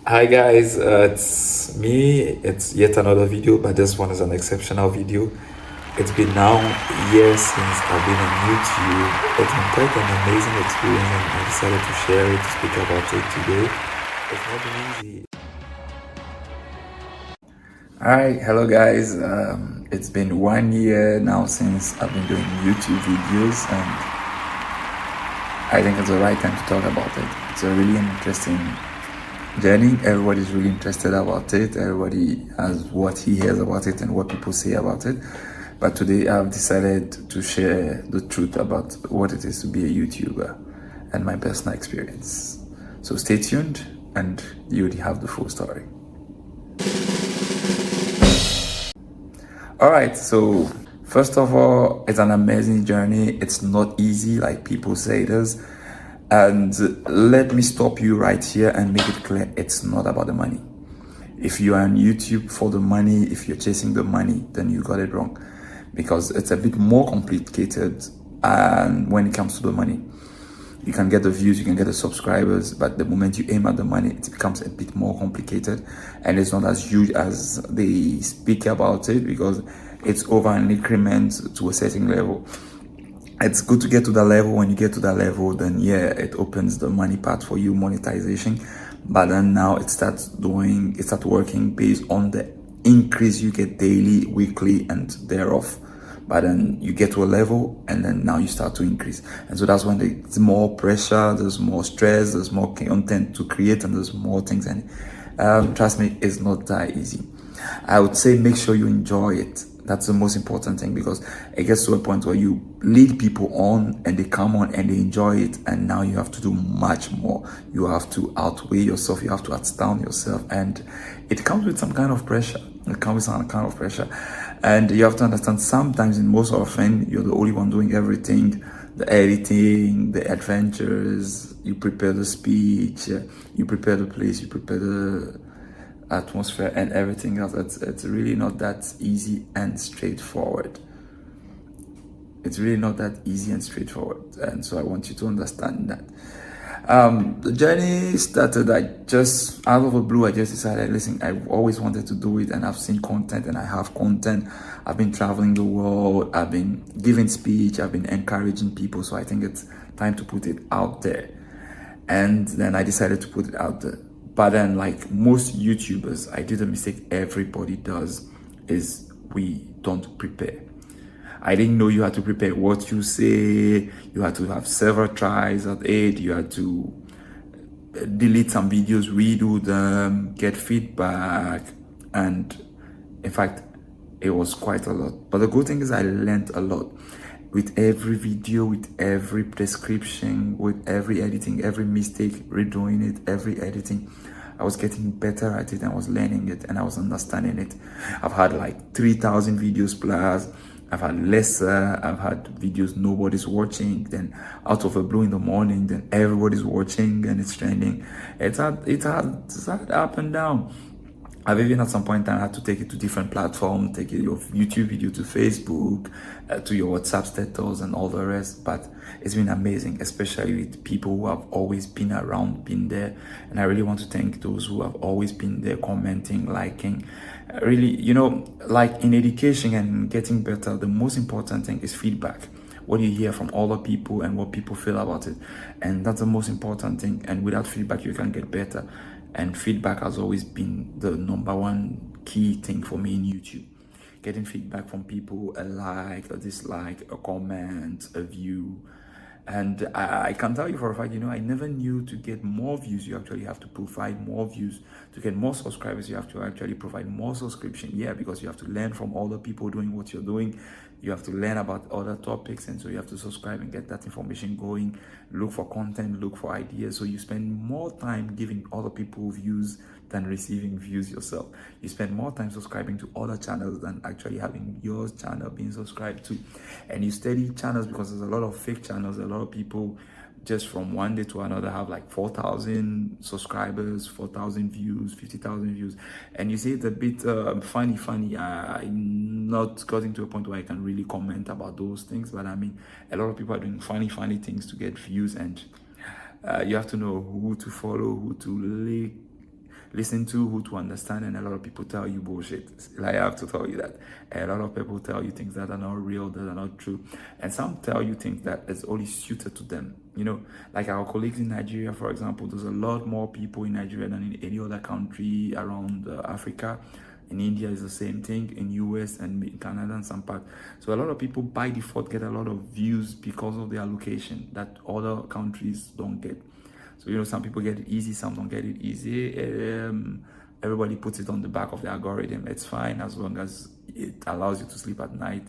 Hi guys, it's me. It's yet another video, but this one is an exceptional video. It's been now years since I've been on YouTube. It's been quite an amazing experience, and I decided to share it, to speak about it today. It's not been easy. Alright, hello guys. It's been 1 year now since I've been doing YouTube videos, and I think it's the right time to talk about it. It's a really interesting journey. Everybody's really interested about it. Everybody has what he hears about it and what people say about it. But today I've decided to share the truth about what it is to be a YouTuber and my personal experience. So stay tuned and you already have the full story. All right, so first of all, it's an amazing journey. It's not easy like people say it is. And let me stop you right here and make it clear, it's not about the money. If you are on YouTube for the money, if you're chasing the money, then you got it wrong, because it's a bit more complicated. And when it comes to the money, you can get the views, you can get the subscribers, but the moment you aim at the money, it becomes a bit more complicated, and it's not as huge as they speak about it, because it's over an increment to a certain level. It's good to get to that level. When you get to that level, then yeah, it opens the money part for you, monetization. But then now it starts working based on the increase you get daily, weekly, and thereof. But then you get to a level, and then now you start to increase. And so that's when there's more pressure, there's more stress, there's more content to create, and there's more things. And trust me, it's not that easy. I would say make sure you enjoy it. That's the most important thing, because it gets to a point where you lead people on and they come on and they enjoy it, and now you have to do much more. You have to outweigh yourself, you have to outstand yourself, and it comes with some kind of pressure. It comes with some kind of pressure, and you have to understand sometimes, and most often, you're the only one doing everything: the editing, the adventures, you prepare the speech, you prepare the place, you prepare the atmosphere and everything else. It's really not that easy and straightforward. It's really not that easy and straightforward, and so I want you to understand that. The journey started, I just out of the blue, I just decided, listen, I've always wanted to do it, and I've seen content and I have content. I've been traveling the world, I've been giving speech, I've been encouraging people, so I think it's time to put it out there. And then I decided to put it out there. But then, like most YouTubers, I did a mistake everybody does, is we don't prepare. I didn't know you had to prepare what you say. You had to have several tries at it. You had to delete some videos, redo them, get feedback. And in fact, it was quite a lot. But the good thing is I learned a lot. With every video, with every description, with every editing, every mistake, redoing it, every editing, I was getting better at it. I was learning it and I was understanding it. I've had like 3,000 videos plus. I've had lesser. I've had videos nobody's watching. Then out of a blue in the morning, then everybody's watching and it's trending. It's had up and down. I've even at some point in time had to take it to different platforms, take your YouTube video to Facebook, to your WhatsApp status and all the rest. But it's been amazing, especially with people who have always been around, been there. And I really want to thank those who have always been there, commenting, liking. Really, like in education and getting better, the most important thing is feedback. What you hear from other people and what people feel about it. And that's the most important thing. And without feedback, you can get better. And feedback has always been the number one key thing for me in YouTube. Getting feedback from people, a like, a dislike, a comment, a view. And I can tell you for a fact, I never knew to get more views, you actually have to provide more views. To get more subscribers, you have to actually provide more subscription. Yeah, because you have to learn from other people doing what you're doing. You have to learn about other topics. And so you have to subscribe and get that information going. Look for content, look for ideas. So you spend more time giving other people views than receiving views yourself. You spend more time subscribing to other channels than actually having your channel being subscribed to. And you study channels, because there's a lot of fake channels. A lot of people just from one day to another have like 4,000 subscribers, 4,000 views, 50,000 views. And you see it's a bit funny. I'm not gotten to a point where I can really comment about those things, but I mean, a lot of people are doing funny things to get views, and you have to know who to follow, who to listen to, who to understand, and a lot of people tell you bullshit. Like, I have to tell you that. A lot of people tell you things that are not real, that are not true. And some tell you things that is only suited to them. You know, like our colleagues in Nigeria, for example, there's a lot more people in Nigeria than in any other country around Africa. In India is the same thing, in US and in Canada and some parts. So a lot of people by default get a lot of views because of their location that other countries don't get. So, you know, some people get it easy, some don't get it easy. Everybody puts it on the back of the algorithm. It's fine as long as it allows you to sleep at night.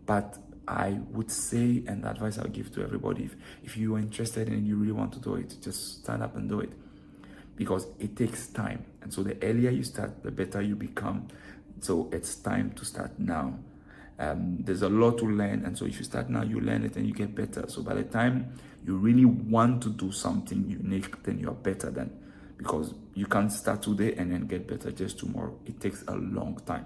But I would say, and the advice I would give to everybody, if you are interested and you really want to do it, just stand up and do it. Because it takes time. And so the earlier you start, the better you become. So it's time to start now. There's a lot to learn. And so if you start now, you learn it and you get better. So by the time you really want to do something unique, then you're better than. Because you can't start today and then get better just tomorrow. It takes a long time.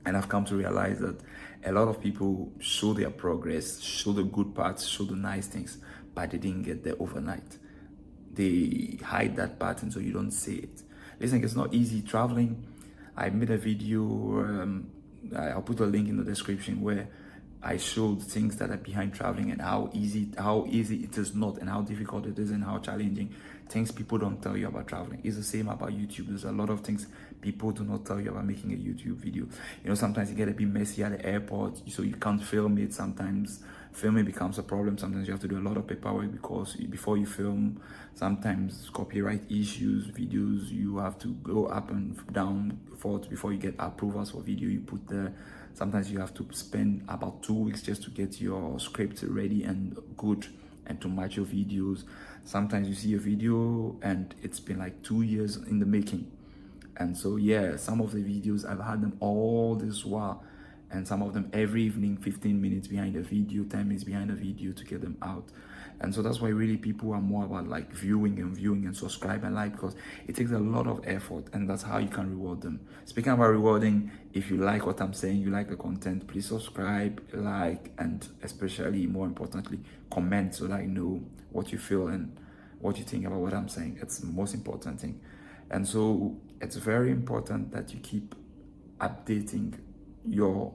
And I've come to realize that a lot of people show their progress, show the good parts, show the nice things, but they didn't get there overnight. They hide that part, and so you don't see it. Listen, it's not easy traveling. I made a video, I'll put a link in the description, where I showed things that are behind traveling and how easy it is not, and how difficult it is, and how challenging. Things people don't tell you about traveling. It's the same about YouTube. There's a lot of things people do not tell you about making a YouTube video. You know, sometimes you get a bit messy at the airport, so you can't film it. Sometimes filming becomes a problem. Sometimes you have to do a lot of paperwork because before you film, sometimes copyright issues, videos, you have to go up and down forth before you get approvals for video you put there. Sometimes you have to spend about 2 weeks just to get your script ready and good and to match your videos. Sometimes you see a video and it's been like 2 years in the making. And so, yeah, some of the videos, I've had them all this while. And some of them every evening, 15 minutes behind a video, 10 minutes behind a video to get them out. And so that's why really people are more about like viewing and subscribe and like, because it takes a lot of effort, and that's how you can reward them. Speaking about rewarding, if you like what I'm saying, you like the content, please subscribe, like, and especially more importantly, comment so that I know what you feel and what you think about what I'm saying. It's the most important thing. And so it's very important that you keep updating your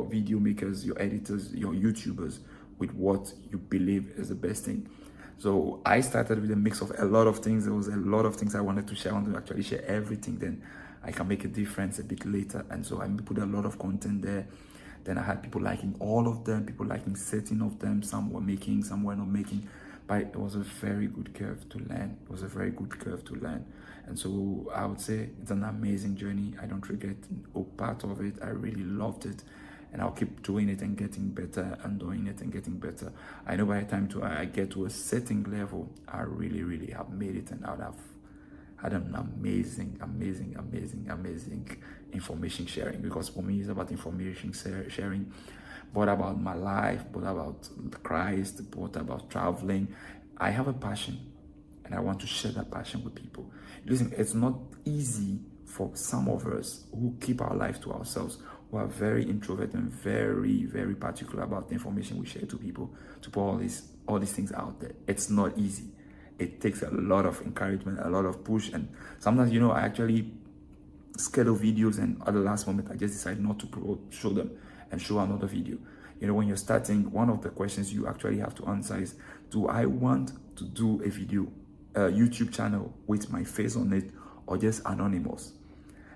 video makers, your editors, your YouTubers with what you believe is the best thing. So I started with a mix of a lot of things. There was a lot of things I wanted to share. I wanted to actually share everything. Then I can make a difference a bit later. And so I put a lot of content there. Then I had people liking all of them, people liking certain of them. Some were making, some were not making. But it was a very good curve to learn. It was a very good curve to learn. And so I would say it's an amazing journey. I don't regret no part of it. I really loved it. And I'll keep doing it and getting better and doing it and getting better. I know by the time I get to a certain level, I really, really have made it, and I would have had an amazing information sharing. Because for me, it's about information sharing, but about my life, but about Christ, but about traveling. I have a passion, and I want to share that passion with people. Listen, it's not easy for some of us who keep our life to ourselves, who are very introverted and very, very particular about the information we share to people, to put all these things out there. It's not easy. It takes a lot of encouragement, a lot of push, and sometimes, you know, I actually schedule videos, and at the last moment, I just decide not to show them and show another video. You know, when you're starting, one of the questions you actually have to answer is, do I want to do a video, a YouTube channel with my face on it, or just anonymous?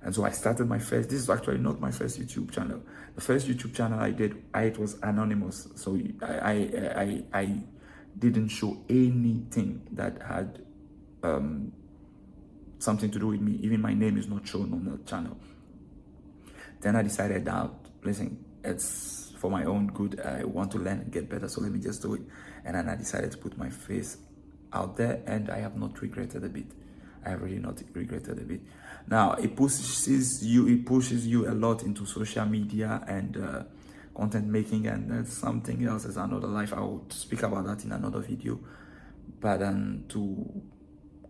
And so I started this is actually not my first YouTube channel. The first YouTube channel I did, it was anonymous. So I didn't show anything that had something to do with me. Even my name is not shown on the channel. Then I decided that, listen, it's for my own good. I want to learn and get better, so let me just do it. And then I decided to put my face out there, and I have not regretted a bit. I have really not regretted a bit. Now, it pushes you a lot into social media and content making, and that's something else. Is another life. I will speak about that in another video. But to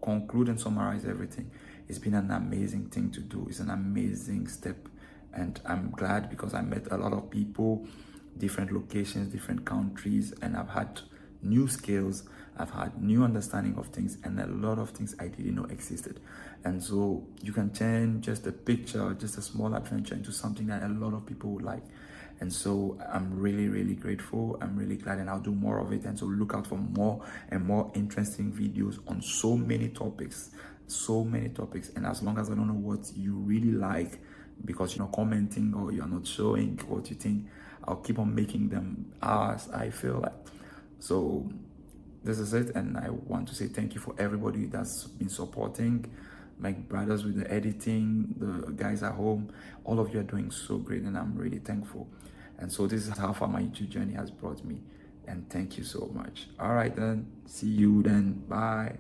conclude and summarize everything, it's been an amazing thing to do. It's an amazing step, and I'm glad because I met a lot of people, different locations, different countries, and I've had new skills, I've had new understanding of things, and a lot of things I didn't know existed. And so you can turn just a picture, just a small adventure, into something that a lot of people would like. And so I'm really, really grateful. I'm really glad, and I'll do more of it. And so look out for more and more interesting videos on so many topics, so many topics. And as long as I don't know what you really like, because you're not commenting or you're not showing what you think, I'll keep on making them as I feel like. So this is it, and I want to say thank you for everybody that's been supporting, my brothers with the editing, the guys at home. All of you are doing so great, and I'm really thankful. And so this is how far my YouTube journey has brought me, and thank you so much. All right then, see you then, bye.